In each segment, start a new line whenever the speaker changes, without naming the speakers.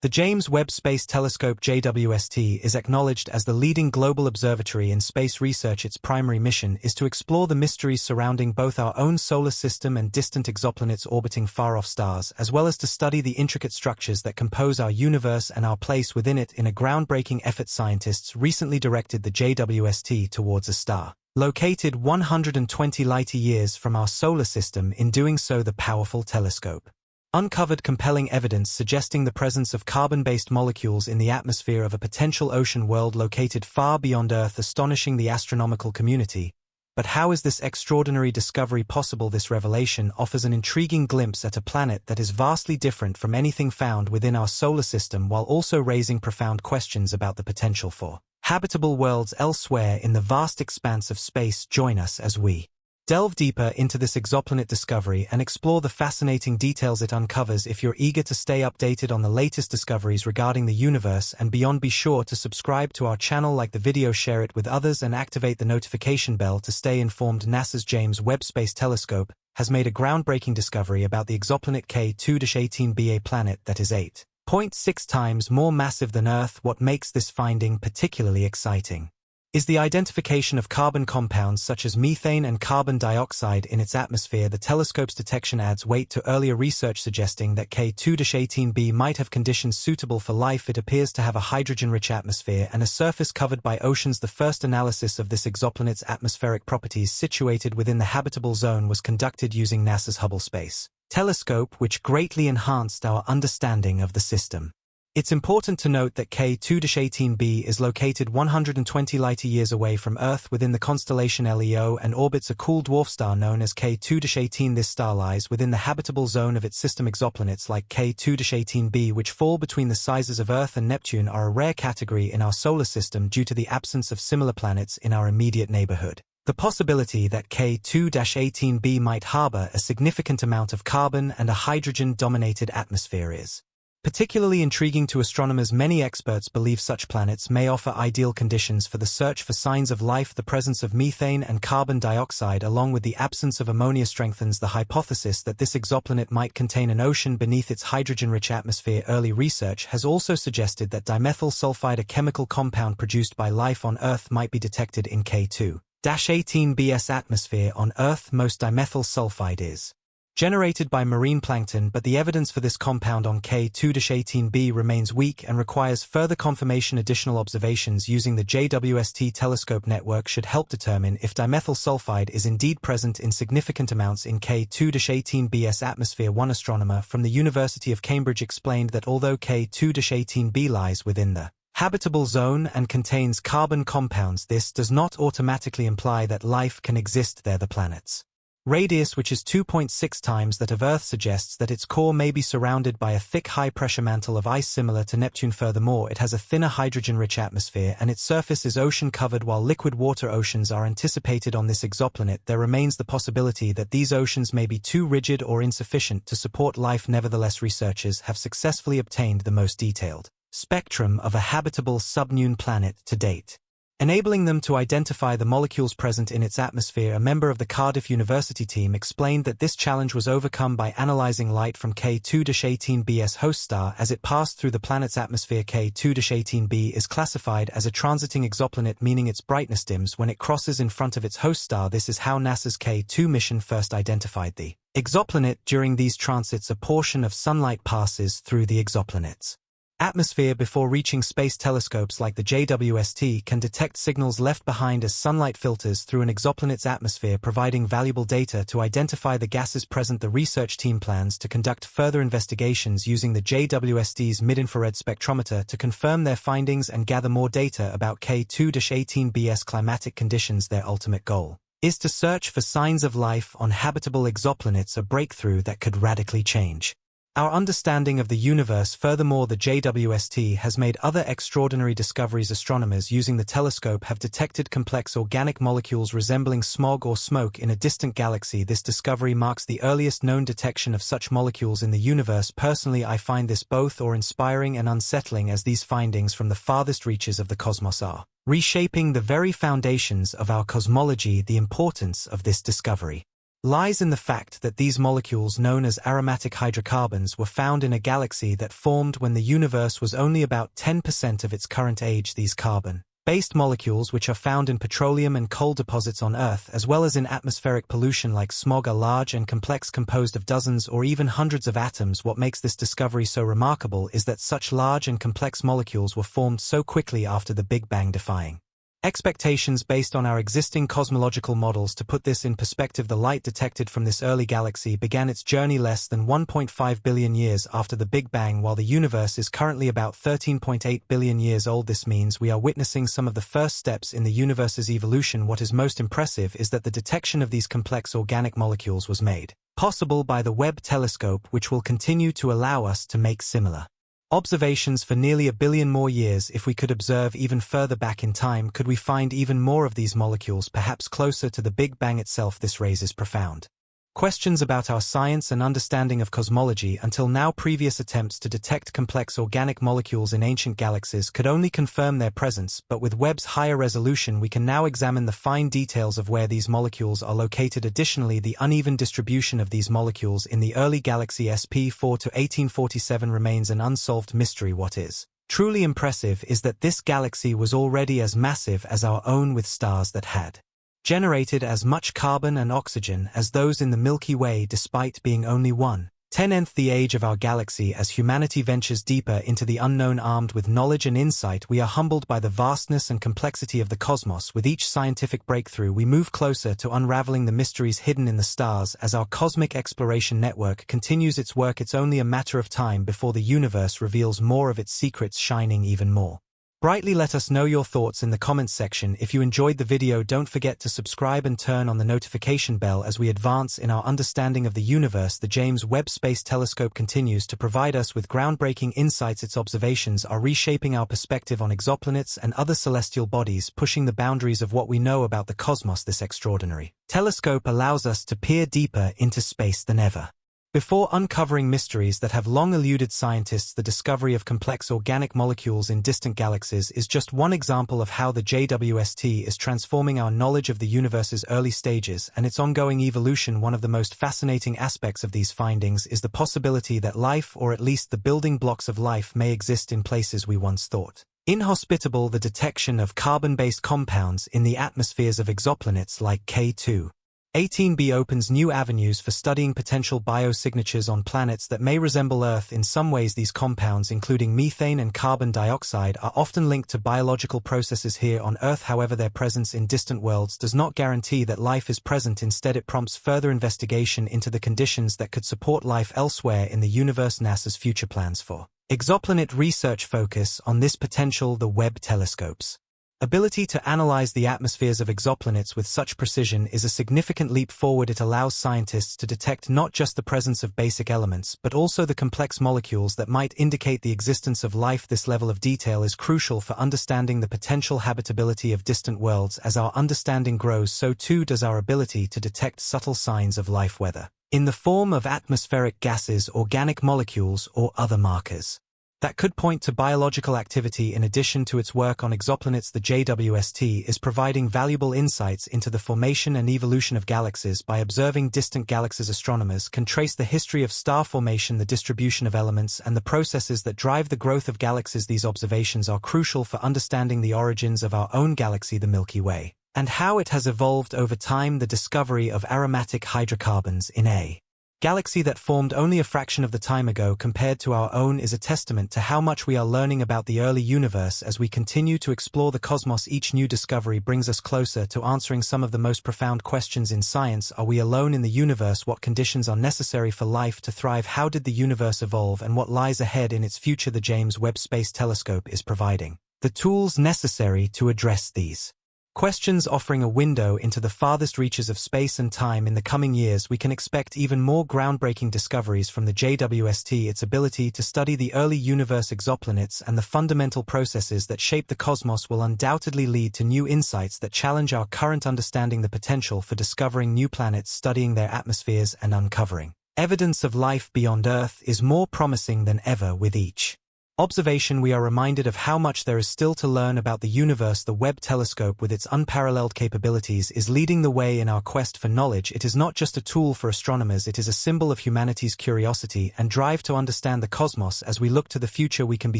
The James Webb Space Telescope JWST is acknowledged as the leading global observatory in space research. Its primary mission is to explore the mysteries surrounding both our own solar system and distant exoplanets orbiting far-off stars, as well as to study the intricate structures that compose our universe and our place within it. In a groundbreaking effort, scientists recently directed the JWST towards a star located 120 light-years from our solar system. In doing so, the powerful telescope uncovered compelling evidence suggesting the presence of carbon-based molecules in the atmosphere of a potential ocean world located far beyond Earth, astonishing the astronomical community. But how is this extraordinary discovery possible? This revelation offers an intriguing glimpse at a planet that is vastly different from anything found within our solar system, while also raising profound questions about the potential for habitable worlds elsewhere in the vast expanse of space. Join us as we delve deeper into this exoplanet discovery and explore the fascinating details it uncovers. If you're eager to stay updated on the latest discoveries regarding the universe and beyond, be sure to subscribe to our channel, like the video, share it with others, and activate the notification bell to stay informed. NASA's James Webb Space Telescope has made a groundbreaking discovery about the exoplanet K2-18b, a planet that is 8.6 times more massive than Earth. What makes this finding particularly exciting is the identification of carbon compounds such as methane and carbon dioxide in its atmosphere. The telescope's detection adds weight to earlier research suggesting that K2-18b might have conditions suitable for life. It appears to have a hydrogen-rich atmosphere and a surface covered by oceans. The first analysis of this exoplanet's atmospheric properties, situated within the habitable zone, was conducted using NASA's Hubble Space Telescope, which greatly enhanced our understanding of the system. It's important to note that K2-18b is located 120 light-years away from Earth within the constellation Leo and orbits a cool dwarf star known as K2-18. This star lies within the habitable zone of its system. Exoplanets like K2-18b, which fall between the sizes of Earth and Neptune, are a rare category in our solar system due to the absence of similar planets in our immediate neighborhood. The possibility that K2-18b might harbor a significant amount of carbon and a hydrogen-dominated atmosphere is particularly intriguing to astronomers. Many experts believe such planets may offer ideal conditions for the search for signs of life. The presence of methane and carbon dioxide, along with the absence of ammonia, strengthens the hypothesis that this exoplanet might contain an ocean beneath its hydrogen-rich atmosphere. Early research has also suggested that dimethyl sulfide, a chemical compound produced by life on Earth, might be detected in K2-18b's atmosphere. On Earth, most dimethyl sulfide is generated by marine plankton, but the evidence for this compound on K2-18b remains weak and requires further confirmation. Additional observations using the JWST telescope network should help determine if dimethyl sulfide is indeed present in significant amounts in K2-18b's atmosphere. One astronomer from the University of Cambridge explained that although K2-18b lies within the habitable zone and contains carbon compounds, this does not automatically imply that life can exist there. The planet's radius, which is 2.6 times that of Earth, suggests that its core may be surrounded by a thick, high-pressure mantle of ice similar to Neptune. Furthermore, it has a thinner, hydrogen-rich atmosphere, and its surface is ocean-covered. While liquid water oceans are anticipated on this exoplanet, there remains the possibility that these oceans may be too rigid or insufficient to support life. Nevertheless, researchers have successfully obtained the most detailed spectrum of a habitable subnune planet to date, enabling them to identify the molecules present in its atmosphere. A member of the Cardiff University team explained that this challenge was overcome by analyzing light from K2-18b's host star as it passed through the planet's atmosphere. K2-18b is classified as a transiting exoplanet, meaning its brightness dims when it crosses in front of its host star. This is how NASA's K2 mission first identified the exoplanet. During these transits, a portion of sunlight passes through the exoplanet's atmosphere before reaching. Space telescopes like the JWST can detect signals left behind as sunlight filters through an exoplanet's atmosphere, providing valuable data to identify the gases present. The research team plans to conduct further investigations using the JWST's mid-infrared spectrometer to confirm their findings and gather more data about K2-18b's climatic conditions. Their ultimate goal is to search for signs of life on habitable exoplanets, a breakthrough that could radically change our understanding of the universe. Furthermore, the JWST has made other extraordinary discoveries. Astronomers using the telescope have detected complex organic molecules resembling smog or smoke in a distant galaxy. This discovery marks the earliest known detection of such molecules in the universe. Personally, I find this both inspiring and unsettling, as these findings from the farthest reaches of the cosmos are reshaping the very foundations of our cosmology. The importance of this discovery lies in the fact that these molecules known as aromatic hydrocarbons were found in a galaxy that formed when the universe was only about 10% of its current age. These carbon-based molecules, which are found in petroleum and coal deposits on Earth as well as in atmospheric pollution like smog, are large and complex, composed of dozens or even hundreds of atoms. What makes this discovery so remarkable is that such large and complex molecules were formed so quickly after the Big Bang, defying expectations based on our existing cosmological models. To put this in perspective, the light detected from this early galaxy began its journey less than 1.5 billion years after the Big Bang, while the universe is currently about 13.8 billion years old. This means we are witnessing some of the first steps in the universe's evolution. What is most impressive is that the detection of these complex organic molecules was made possible by the Webb telescope, which will continue to allow us to make similar observations for nearly a billion more years. If we could observe even further back in time, could we find even more of these molecules, perhaps closer to the Big Bang itself? This raises profound questions about our science and understanding of cosmology. Until now, previous attempts to detect complex organic molecules in ancient galaxies could only confirm their presence, but with Webb's higher resolution we can now examine the fine details of where these molecules are located. Additionally, the uneven distribution of these molecules in the early galaxy SP4 to 1847 remains an unsolved mystery. What is truly impressive is that this galaxy was already as massive as our own, with stars that had generated as much carbon and oxygen as those in the Milky Way, despite being only 1/10th the age of our galaxy. As humanity ventures deeper into the unknown, armed with knowledge and insight, we are humbled by the vastness and complexity of the cosmos. With each scientific breakthrough, we move closer to unraveling the mysteries hidden in the stars. As our cosmic exploration network continues its work, it's only a matter of time before the universe reveals more of its secrets, shining even more brightly. Let us know your thoughts in the comments section. If you enjoyed the video, don't forget to subscribe and turn on the notification bell as we advance in our understanding of the universe. The James Webb Space Telescope continues to provide us with groundbreaking insights. Its observations are reshaping our perspective on exoplanets and other celestial bodies, pushing the boundaries of what we know about the cosmos. This extraordinary telescope allows us to peer deeper into space than ever before, uncovering mysteries that have long eluded scientists. The discovery of complex organic molecules in distant galaxies is just one example of how the JWST is transforming our knowledge of the universe's early stages and its ongoing evolution. One of the most fascinating aspects of these findings is the possibility that life, or at least the building blocks of life, may exist in places we once thought inhospitable. The detection of carbon-based compounds in the atmospheres of exoplanets like K2-18b opens new avenues for studying potential biosignatures on planets that may resemble Earth in some ways. These compounds, including methane and carbon dioxide, are often linked to biological processes here on Earth. However, their presence in distant worlds does not guarantee that life is present. Instead, it prompts further investigation into the conditions that could support life elsewhere in the universe. NASA's future plans for exoplanet research focus on this potential. The Webb telescope's ability to analyze the atmospheres of exoplanets with such precision is a significant leap forward. It allows scientists to detect not just the presence of basic elements, but also the complex molecules that might indicate the existence of life. This level of detail is crucial for understanding the potential habitability of distant worlds. As our understanding grows, so too does our ability to detect subtle signs of life, whether in the form of atmospheric gases, organic molecules, or other markers that could point to biological activity. In addition to its work on exoplanets, the JWST is providing valuable insights into the formation and evolution of galaxies. By observing distant galaxies, astronomers can trace the history of star formation, the distribution of elements, and the processes that drive the growth of galaxies. These observations are crucial for understanding the origins of our own galaxy, the Milky Way, and how it has evolved over time. The discovery of aromatic hydrocarbons in a galaxy that formed only a fraction of the time ago compared to our own is a testament to how much we are learning about the early universe. As we continue to explore the cosmos, each new discovery brings us closer to answering some of the most profound questions in science. Are we alone in the universe? What conditions are necessary for life to thrive? How did the universe evolve, and what lies ahead in its future? The James Webb Space Telescope is providing the tools necessary to address these questions, offering a window into the farthest reaches of space and time. In the coming years, we can expect even more groundbreaking discoveries from the JWST. Its ability to study the early universe, exoplanets, and the fundamental processes that shape the cosmos will undoubtedly lead to new insights that challenge our current understanding. The potential for discovering new planets, studying their atmospheres, and uncovering evidence of life beyond Earth is more promising than ever. With each observation, we are reminded of how much there is still to learn about the universe. The Webb Telescope, with its unparalleled capabilities, is leading the way in our quest for knowledge. It is not just a tool for astronomers, it is a symbol of humanity's curiosity and drive to understand the cosmos. As we look to the future, we can be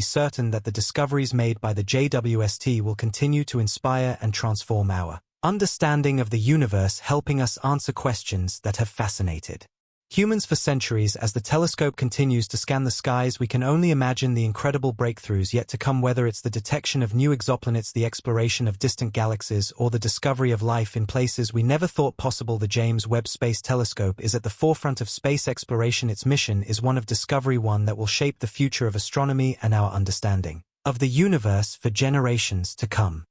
certain that the discoveries made by the JWST will continue to inspire and transform our understanding of the universe, helping us answer questions that have fascinated humans for centuries. As the telescope continues to scan the skies, we can only imagine the incredible breakthroughs yet to come, whether it's the detection of new exoplanets, the exploration of distant galaxies, or the discovery of life in places we never thought possible. The James Webb Space Telescope is at the forefront of space exploration. Its mission is one of discovery, one that will shape the future of astronomy and our understanding of the universe for generations to come.